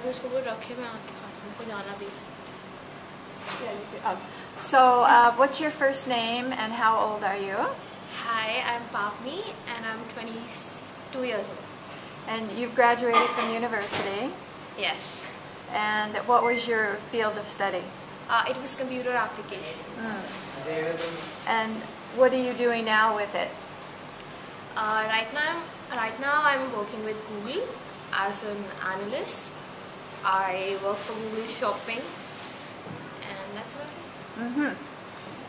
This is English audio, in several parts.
अभी उसको बोल रखे मैं आके खाती हूँ, जाना भी। So, what's your first name and how old are you? Hi, I'm Pavni and I'm 22 years old. And you've graduated from university. Yes. And what was your field of study? It was computer applications. And what are you doing now with it? Right now I'm working with Google as an analyst. I work for Google Shopping, and that's about it.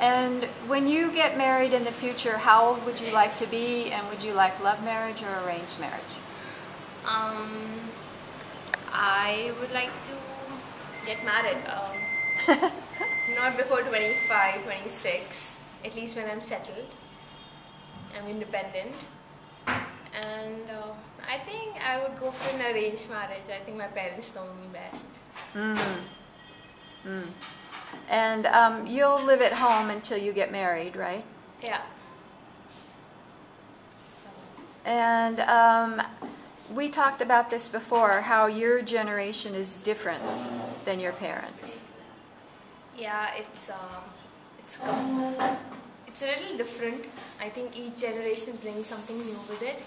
And when you get married in the future, how old would you like to be, and would you like love marriage or arranged marriage? I would like to get married. Not before 25, 26, at least when I'm settled. I'm independent. And I think I would go for an arranged marriage. I think my parents know me best. And you'll live at home until you get married, right? Yeah. And we talked about this before, how your generation is different than your parents. Yeah, it's a little different. I think each generation brings something new with it.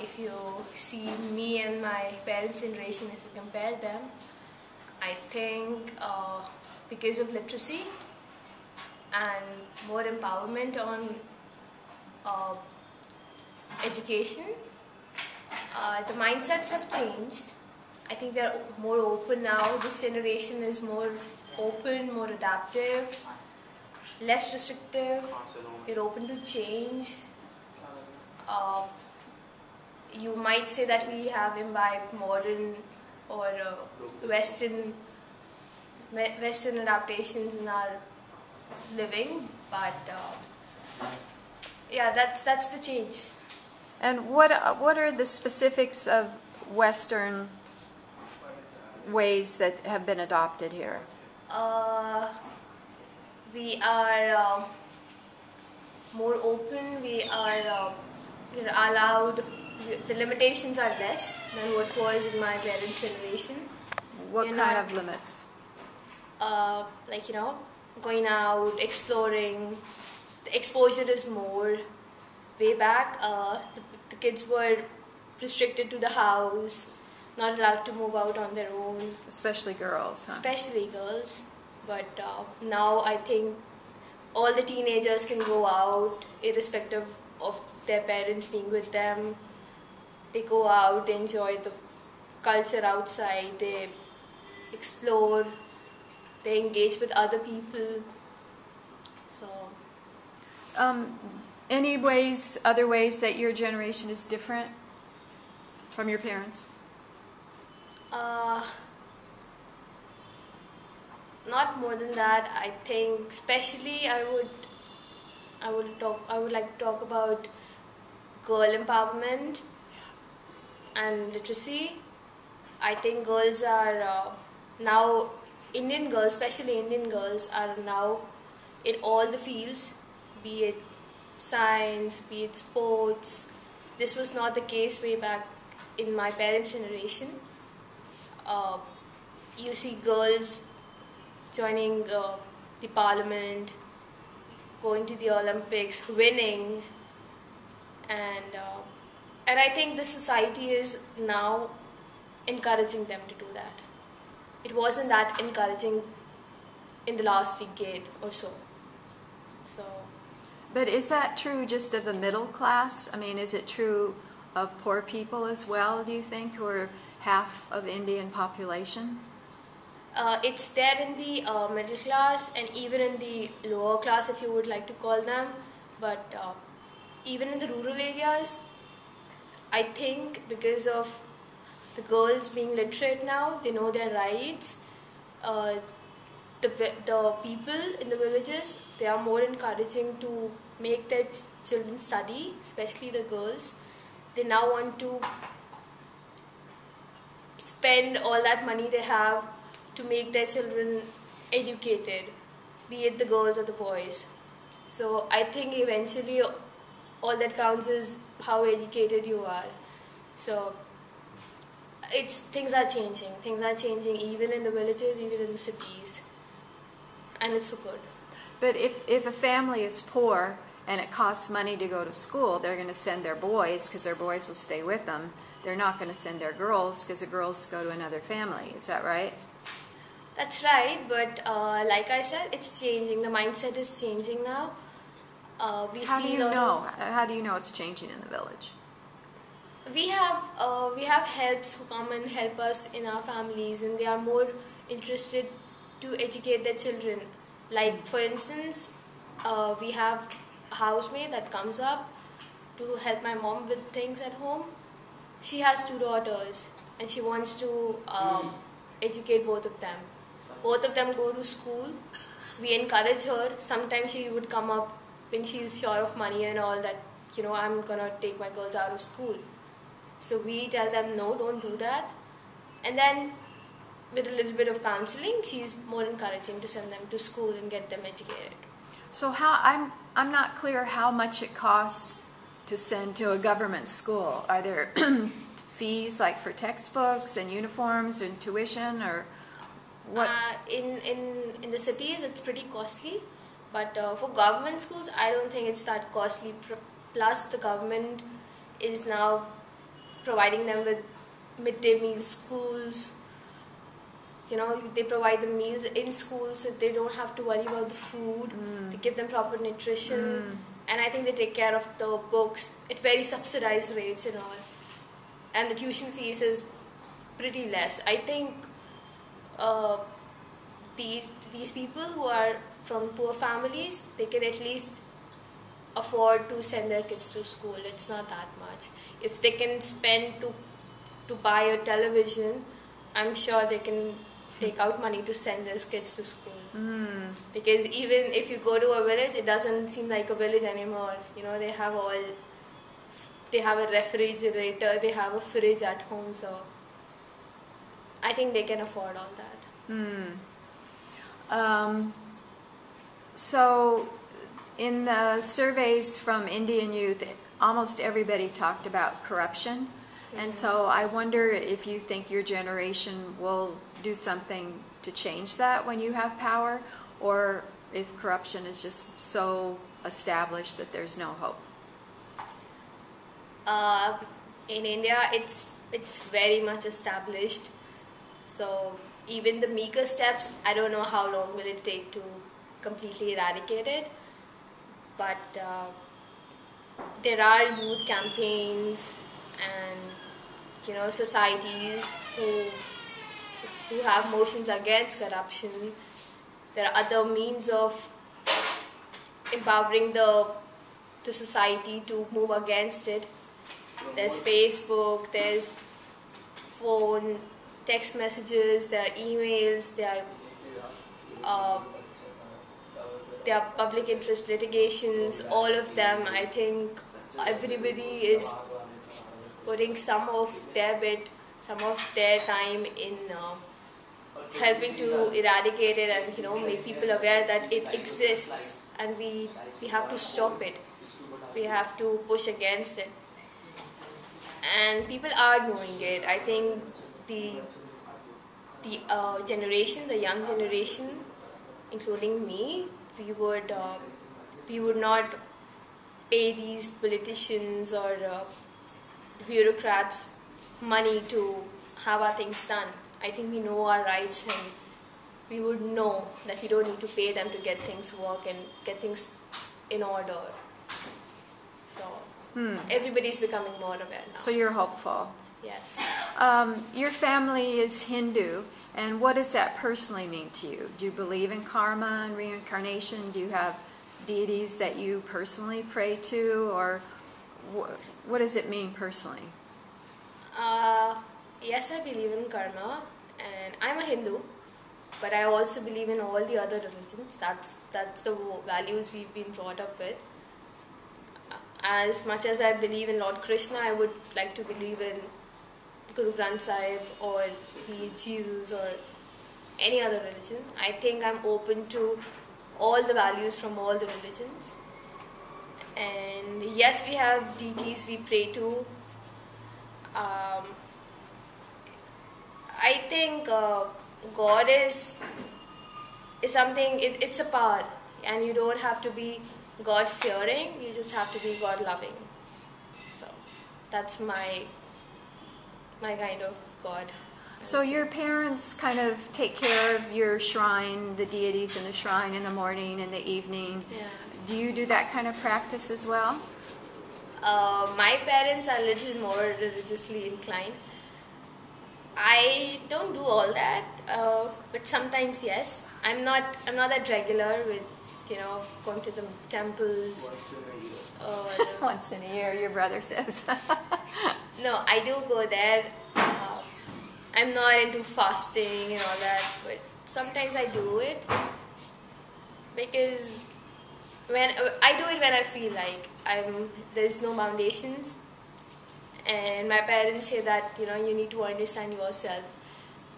If you see me and my parents' generation, if you compare them, I think because of literacy and more empowerment on education, the mindsets have changed. I think they're more open now. This generation is more open, more adaptive, less restrictive. You're open to change. You might say that we have imbibed modern or Western adaptations in our living, but yeah, that's the change. And what are the specifics of Western ways that have been adopted here? We are more open. We are allowed. The limitations are less than what was in my parents' generation. What kind of limits? Like, going out, exploring. The exposure is more. Way back, the kids were restricted to the house, not allowed to move out on their own. Especially girls, huh? Especially girls. But now I think all the teenagers can go out, irrespective of their parents being with them. They go out, they enjoy the culture outside, they explore, they engage with other people. So, any other ways that your generation is different from your parents? Not more than that. I think, especially, I would like to talk about girl empowerment and literacy. I think girls are now, Indian girls, especially Indian girls, are now in all the fields, be it science, be it sports. This was not the case way back in my parents' generation. You see girls joining the parliament, going to the Olympics, winning, and I think the society is now encouraging them to do that. It wasn't that encouraging in the last decade or so. But is that true just of the middle class? I mean, is it true of poor people as well, do you think, who are half of Indian population? It's there in the middle class and even in the lower class, if you would like to call them. But even in the rural areas, I think because of the girls being literate now, they know their rights. The people in the villages, they are more encouraging to make their children study, especially the girls. They now want to spend all that money they have to make their children educated, be it the girls or the boys. So I think eventually all that counts is how educated you are. So things are changing. Things are changing even in the villages, even in the cities, and it's for good. But if a family is poor and it costs money to go to school, they're going to send their boys because their boys will stay with them. They're not going to send their girls because the girls go to another family. Is that right? That's right, but like I said, it's changing. The mindset is changing now. How do you know? How do you know it's changing in the village? We have helps who come and help us in our families, and they are more interested to educate their children. Like for instance, we have a housemaid that comes up to help my mom with things at home. She has 2 daughters, and she wants to educate both of them. Both of them go to school. We encourage her. Sometimes she would come up when she's short of money and all that, I'm gonna take my girls out of school. So we tell them, no, don't do that. And then with a little bit of counseling, she's more encouraging to send them to school and get them educated. So I'm not clear how much it costs to send to a government school. Are there fees like for textbooks and uniforms and tuition, or what? In the cities, it's pretty costly, but for government schools, I don't think it's that costly. Plus, the government is now providing them with midday meal schools. They provide the meals in school, so they don't have to worry about the food. They give them proper nutrition, and I think they take care of the books at very subsidized rates and all. And the tuition fees is pretty less. I think these people who are from poor families, they can at least afford to send their kids to school. It's not that much. If they can spend to buy a television, I'm sure they can take out money to send their kids to school. Because even if you go to a village, it doesn't seem like a village anymore. They have a refrigerator, they have a fridge at home, so I think they can afford all that. So in the surveys from Indian youth, almost everybody talked about corruption. And so I wonder if you think your generation will do something to change that when you have power, or if corruption is just so established that there's no hope. In India, it's very much established. So even the meager steps, I don't know how long will it take to completely eradicate it. But there are youth campaigns and societies who have motions against corruption. There are other means of empowering the society to move against it. There's Facebook, there's phone, text messages, there are emails, there are public interest litigations. All of them, I think everybody is putting some of their bit, some of their time in helping to eradicate it and make people aware that it exists, and we have to stop it. We have to push against it, and people are doing it. I think the young generation, including me, we would not pay these politicians or bureaucrats money to have our things done. I think we know our rights, and we would know that we don't need to pay them to get things work and get things in order. So everybody's becoming more aware now. So you're hopeful. Yes. Your family is Hindu, and what does that personally mean to you? Do you believe in karma and reincarnation? Do you have deities that you personally pray to, or what does it mean personally? Yes, I believe in karma, and I'm a Hindu, but I also believe in all the other religions. That's the values we've been brought up with. As much as I believe in Lord Krishna, I would like to believe in Guru Granth Sahib or the Jesus or any other religion. I think I'm open to all the values from all the religions. And yes, we have deities we pray to. I think God is something. It's a power, and you don't have to be God fearing. You just have to be God loving. So that's my kind of God. So your parents kind of take care of your shrine, the deities in the shrine in the morning and the evening. Yeah. Do you do that kind of practice as well? My parents are a little more religiously inclined. I don't do all that, but sometimes yes. I'm not that regular with going to the temples. Once in a year, your brother says. No, I do go there. I'm not into fasting and all that, but sometimes I do it because when I do it when I feel like there's no foundations, and my parents say that you need to understand yourself.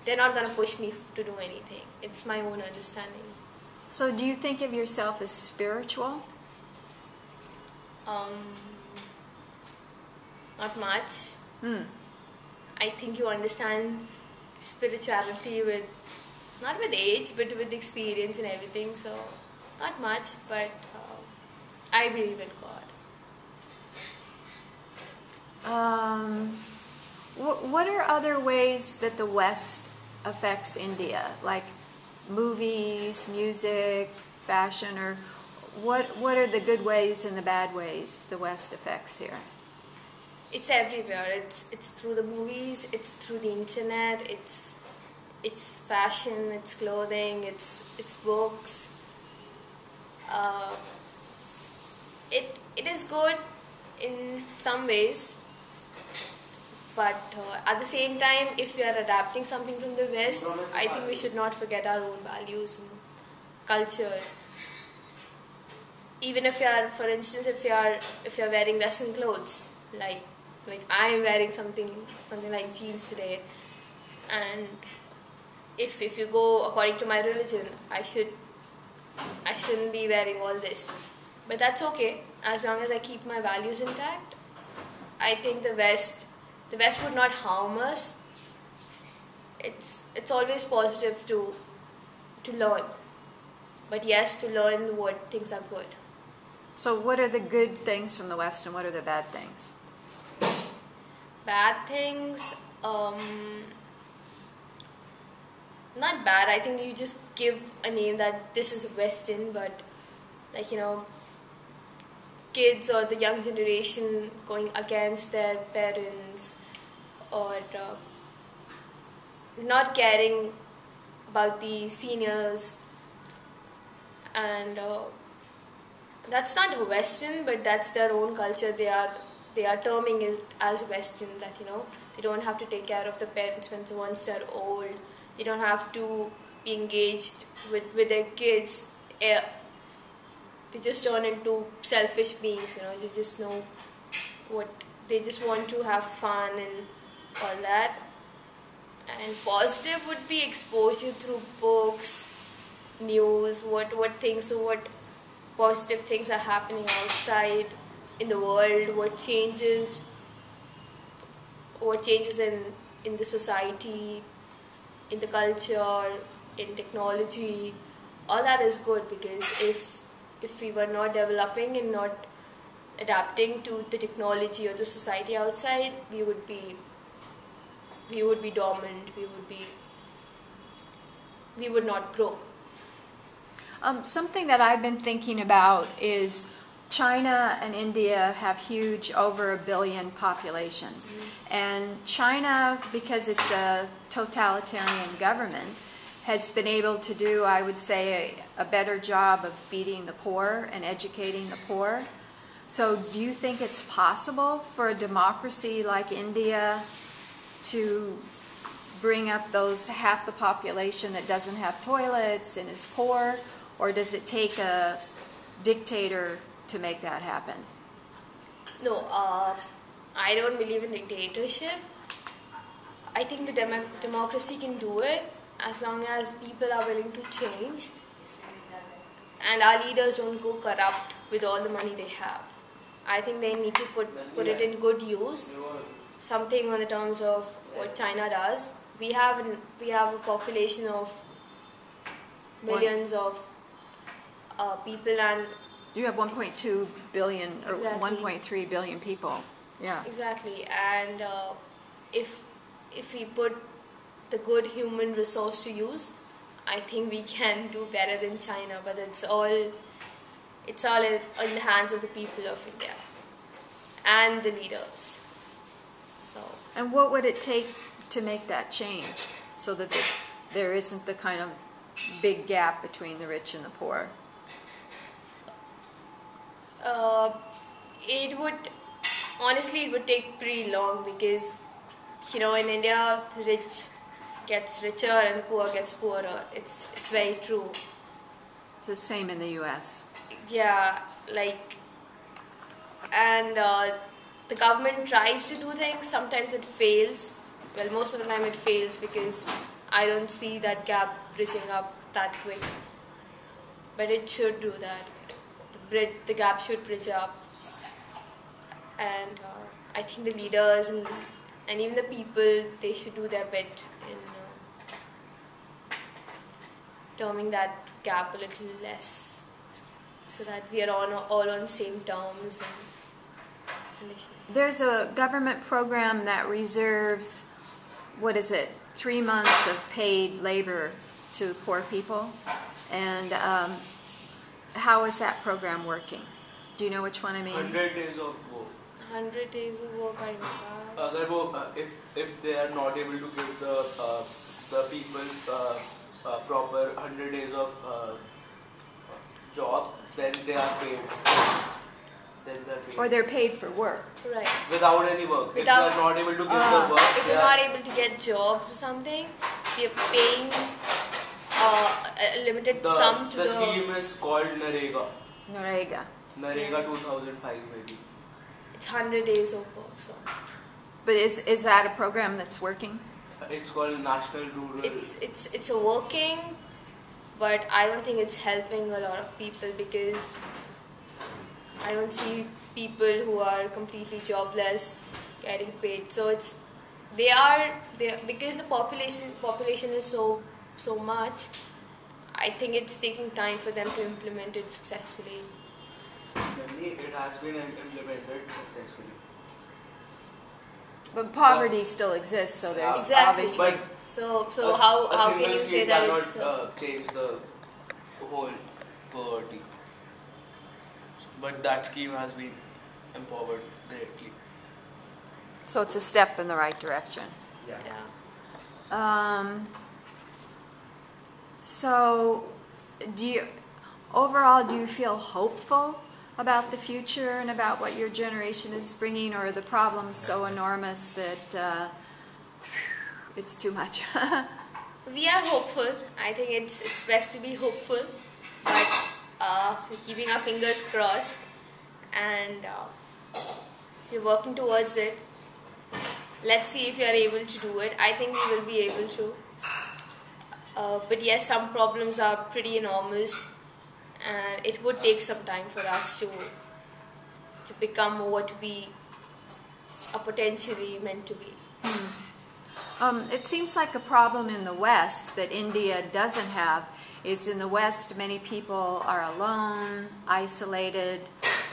They're not gonna push me to do anything. It's my own understanding. So do you think of yourself as spiritual? Not much. Hmm. I think you understand spirituality not with age, but with experience and everything. So, not much, but I believe in God. What are other ways that the West affects India? Like movies, music, fashion, or what are the good ways and the bad ways the West affects here? It's everywhere. It's through the movies. It's through the internet. It's fashion. It's clothing. It's books. It is good in some ways, but at the same time, if we are adapting something from the West, I think we should not forget our own values and culture. Even if you are, for instance, if you are wearing Western clothes, like I am wearing something like jeans today, and if you go according to my religion, I shouldn't be wearing all this, but that's okay as long as I keep my values intact. I think the West would not harm us. It's always positive to learn, but yes, to learn what things are good. So what are the good things from the West and what are the bad things? Bad things, not bad. I think you just give a name that this is Western, but kids or the young generation going against their parents, or not caring about the seniors, and that's not Western, but that's their own culture. They are terming it as Western, that they don't have to take care of the parents once they're old. They don't have to be engaged with their kids. They just turn into selfish beings. They just know what they just want to have fun and all that. And positive would be exposure through books, news, what positive things are happening outside in the world, what changes in the society, in the culture, in technology. All that is good, because if we were not developing and not adapting to the technology or the society outside, we would be dormant. We would not grow. Something that I've been thinking about is China and India have huge, over 1 billion populations. Mm-hmm. And China, because it's a totalitarian government, has been able to do, I would say, a better job of feeding the poor and educating the poor. So do you think it's possible for a democracy like India to bring up those half the population that doesn't have toilets and is poor? Or does it take a dictator to make that happen? No, I don't believe in dictatorship. I think the democracy can do it as long as people are willing to change and our leaders don't go corrupt with all the money they have. I think they need to put it in good use, something on the terms of what China does. we have a population of millions of people, and You have 1.2 billion or Exactly. 1.3 billion people. Yeah. exactly, and if we put the good human resource to use, I think we can do better than China. But it's all in the hands of the people of India and the leaders. So And what would it take to make that change so that there isn't the kind of big gap between the rich and the poor? It would honestly, it would take pretty long, because in India the rich gets richer and the poor gets poorer. It's very true. It's the same in the U.S. Yeah, like, and the government tries to do things. Sometimes it fails. Well, most of the time it fails, because I don't see that gap bridging up that quick. But it should do that. The gap should bridge up, and I think the leaders and even the people, they should do their bit in terming that gap a little less, so that we are all on same terms and conditions. There's a government program that reserves, 3 months of paid labor to poor people. And how is that program working? Do you know which one I mean? 100 days of work. 100 days of work, I know that. अगर वो if they are not able to give the people proper 100 days of job, then they are paid. Or they're paid for work. Right. Without any work. If they are not able to give the work, If they're not able to get jobs or something, they're paying a limited sum to the scheme is called Narega. Narega. 2005 maybe. It's 100 days of work. So But is that a program that's working? It's called National Rural. it's a working, but I don't think it's helping a lot of people, because I don't see people who are completely jobless getting paid. So they are because the population is so much. I think it's taking time for them to implement it successfully. It has been implemented successfully. But poverty still exists, so there's Exactly. obviously... But So how can you say that cannot it's change the whole poverty. But that scheme has been empowered greatly. So it's a step in the right direction. yeah. So, overall, do you feel hopeful about the future and about what your generation is bringing, or are the problems so enormous that it's too much? We are hopeful. I think it's best to be hopeful, but we're keeping our fingers crossed, and we're working towards it. Let's see if we are able to do it. I think we will be able to. But yes, some problems are pretty enormous, and it would take some time for us to become what we are potentially meant to be. It seems like a problem in the West that India doesn't have is in the West many people are alone, isolated,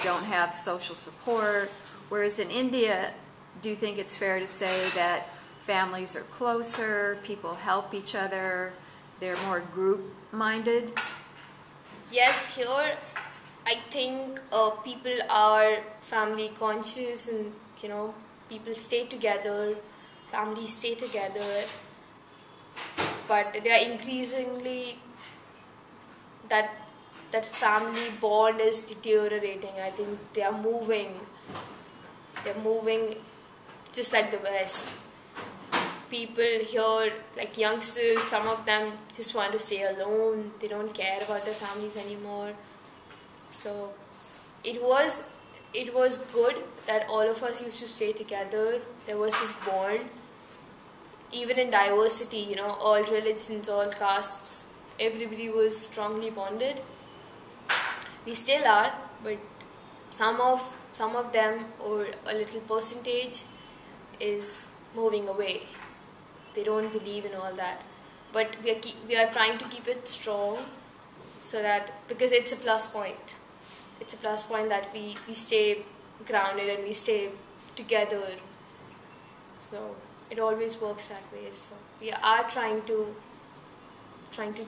don't have social support, whereas in India, do you think it's fair to say that families are closer, people help each other, they're more group-minded? Yes, here I think people are family conscious, and people stay together, families stay together, but they are increasingly that family bond is deteriorating. I think they are moving just like the West. People here, like youngsters, some of them just want to stay alone. They don't care about their families anymore. So it was good that all of us used to stay together. There was this bond, even in diversity, all religions, all castes, everybody was strongly bonded. We still are, but some of them, or a little percentage, is moving away. they don't believe in all that. But we are trying to keep it strong, so that, because it's a plus point. It's a plus point that we stay grounded and we stay together. So it always works that way. So we are trying to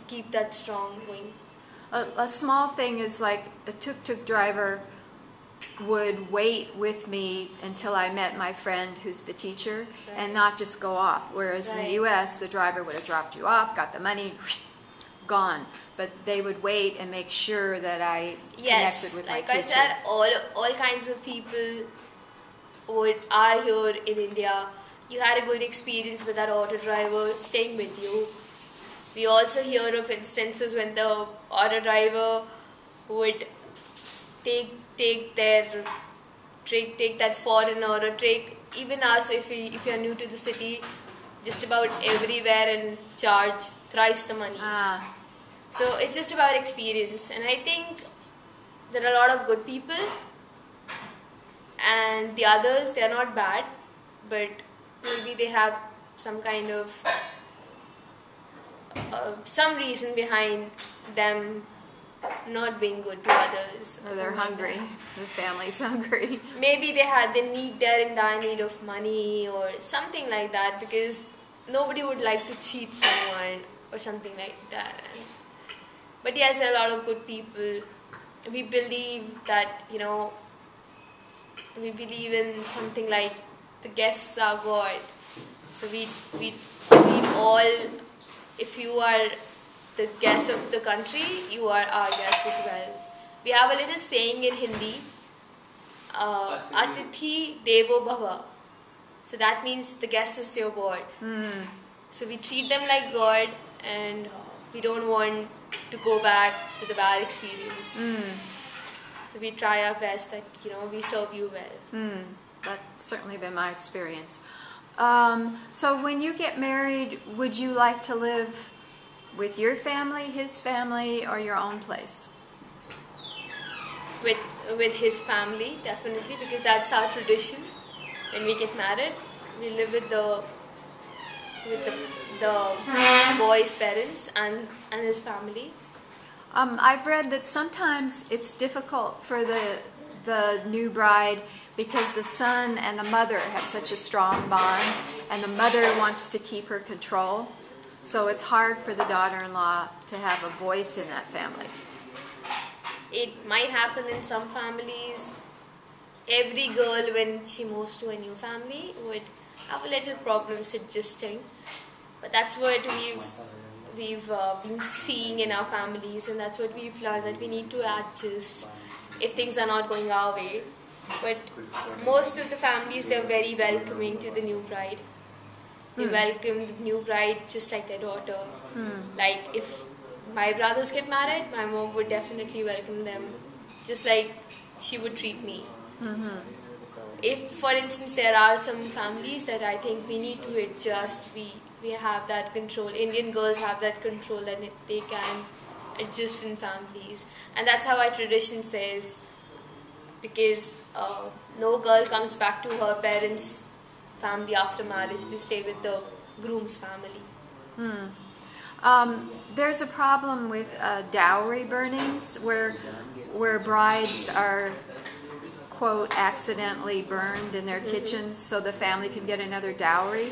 keep that strong going. A small thing is like a tuk-tuk driver would wait with me until I met my friend who's the teacher, and not just go off. Whereas in the U.S., the driver would have dropped you off, got the money, gone. But they would wait and make sure that I connected with my teacher. Like I said, all kinds of people are here in India. You had a good experience with that auto driver staying with you. We also hear of instances when the auto driver would take that foreigner, or take even us, if you're new to the city, just about everywhere, and charge thrice the money. So it's just about experience, and I think there are a lot of good people, and the others, they are not bad, but maybe they have some kind of some reason behind them not being good to others. Or they're hungry. The family's hungry. Maybe they're in dire need of money or something like that, because nobody would like to cheat someone or something like that. But yes, there are a lot of good people. We believe that, we believe in something like the guests are God. So we all, if you are the guest of the country, you are our guest as well. We have a little saying in Hindi, Atithi Devo Bhava. So that means the guest is your God. So we treat them like God, and we don't want to go back with a bad experience. So we try our best that, we serve you well. That's certainly been my experience. So when you get married, would you like to live with your family, his family, or your own place? With his family, definitely, because that's our tradition. When we get married, we live with the boy's parents and his family. I've read that sometimes it's difficult for the new bride, because the son and the mother have such a strong bond, and the mother wants to keep her control. So it's hard for the daughter-in-law to have a voice in that family. It might happen in some families. Every girl, when she moves to a new family, would have a little problems adjusting. But that's what we've been seeing in our families, and that's what we've learned, that we need to adjust if things are not going our way. But most of the families, they're very welcoming to the new bride. They welcome the new bride just like their daughter. Like if my brothers get married, my mom would definitely welcome them just like she would treat me. So if, for instance, there are some families that I think we need to adjust, we have that control. Indian girls have that control, that they can adjust in families. And that's how our tradition says, because no girl comes back to her parents' family after marriage. They stay with the groom's family. There's a problem with dowry burnings, where brides are, quote, accidentally burned in their kitchens so the family can get another dowry.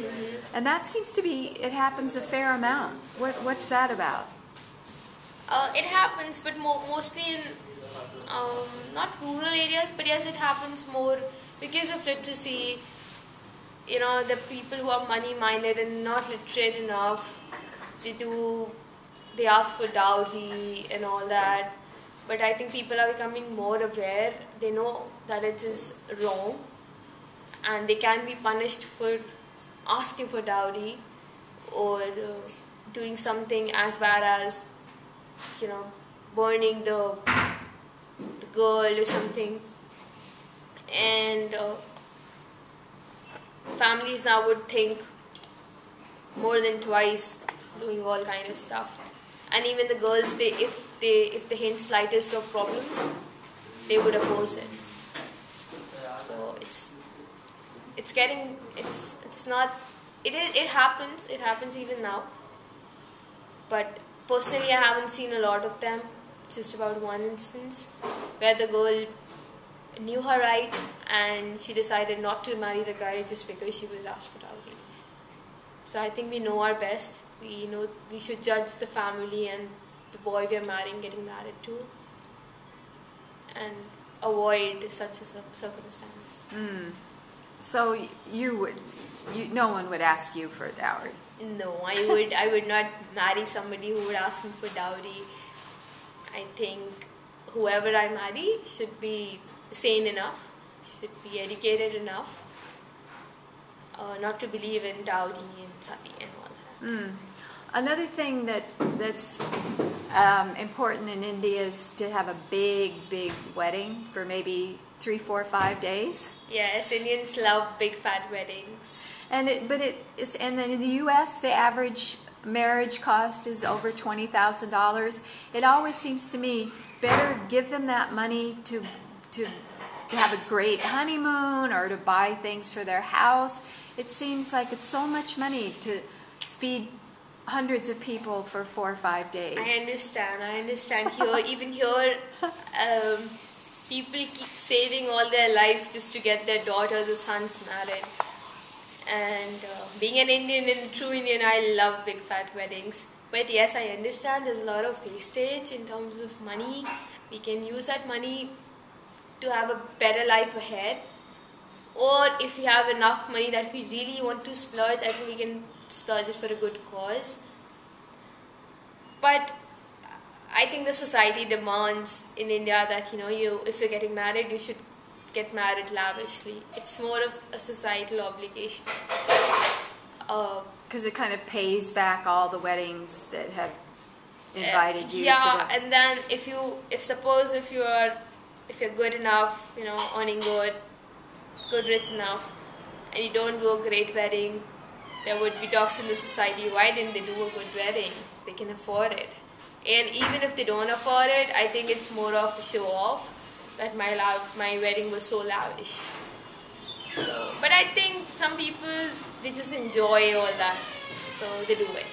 And that seems to be, it happens a fair amount. What's that about? It happens, but mostly in not rural areas, but yes, it happens more because of literacy. The people who are money-minded and not literate enough, they ask for dowry and all that. But I think people are becoming more aware. They know that it is wrong, and they can be punished for asking for dowry, or doing something as bad as, burning the girl or something. And families now would think more than twice doing all kind of stuff. And even the girls, if they hint slightest of problems, they would oppose it. So it's not It happens. It happens even now. But personally, I haven't seen a lot of them. Just about one instance where the girl knew her rights and she decided not to marry the guy just because she was asked for dowry. So I think we know our best. We know we should judge the family and the boy we are marrying, getting married to, and avoid such a circumstance. So no one would ask you for a dowry. No, I would not marry somebody who would ask me for dowry. I think whoever I marry should be sane enough, should be educated enough, not to believe in dowry and sati and all that. Another thing that's important in India is to have a big wedding for maybe 3, 4, 5 days. Yes, Indians love big fat weddings. And then in the U.S. the average marriage cost is over $20,000. It always seems to me better give them that money to have a great honeymoon or to buy things for their house. It seems like it's so much money to feed hundreds of people for 4 or 5 days. I understand. Even here, people keep saving all their lives just to get their daughters or sons married. And being an Indian and true Indian, I love big fat weddings. But yes, I understand there's a lot of wastage in terms of money. We can use that money to have a better life ahead. Or if we have enough money that we really want to splurge, I think we can splurge it for a good cause. But I think the society demands in India that if you're getting married, you should get married lavishly. It's more of a societal obligation. Because it kind of pays back all the weddings that have invited you. Yeah, and then if you're good enough, earning good rich enough, and you don't do a great wedding, there would be talks in the society, why didn't they do a good wedding? They can afford it. And even if they don't afford it, I think it's more of a show off that my wedding was so lavish. So, but I think some people, they just enjoy all that, so they do it.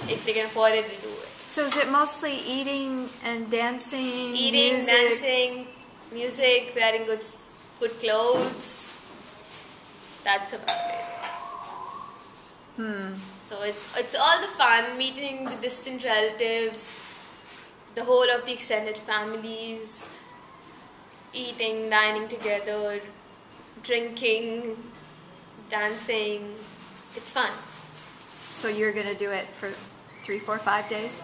If they can afford it, they do it. So is it mostly eating and dancing? Eating, music? dancing, music, wearing good clothes. That's about it. So it's all the fun, meeting the distant relatives, the whole of the extended families, eating, dining together, drinking, dancing. It's fun. So you're going to do it for 3, 4, 5 days?